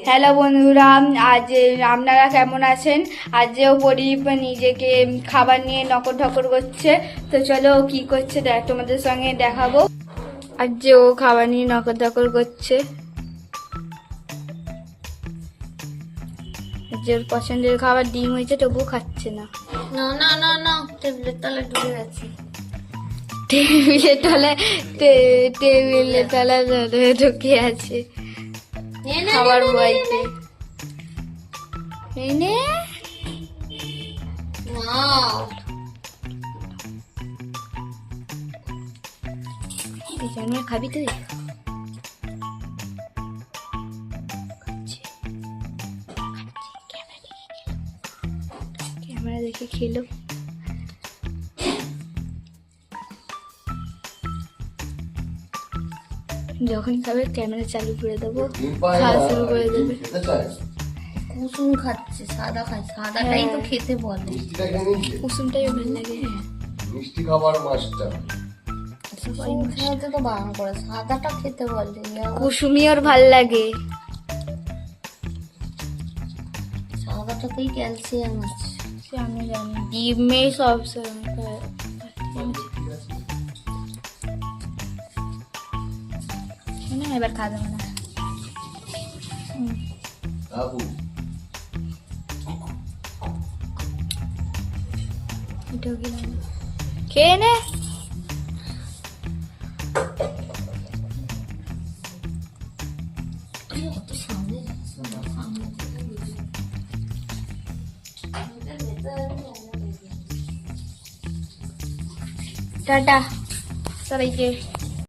Hello বন্ধুরা, আজ আপনারা কেমন আছেন? আজও পরিব নিজেকে খাবার নিয়ে নকর ঢকর করছে। তো চলো কি করছে তোমাদের সঙ্গে দেখাবো। আজ ও খাবার নিয়ে নকর ঢকর করছে। যে ওর পছন্দের খাবার ডিম হয়েছে, তবুও খাচ্ছে না। না না না না, টেবিলের তলায় ঢুকে গেছে। টেবিলের তলায় ঢুকে আছে খাবার বইতে। এনে খাবি তুই? ক্যামেরা দেখে খেলো। যখন খাবে ক্যামেরা চালু করে দেবো, খাওয়া শুরু করে দেবে। কুসুম খাচ্ছে, সাদা খায়, সাদাটাই তো খেতে বলে। কুসুমটাই ভালো লাগে। মিষ্টি খাবার মাছটা কুসুম খেতে তো বারণ করে, সাদাটা খেতে বলে। কুসুমি ওর ভাল লাগে। সাদাটাতেই ক্যালসিয়াম আছে। সে আমি জানি, ডিমে সব এবার খাওয়া যাবে না। খেয়ে নে। টাটা সবাইকে।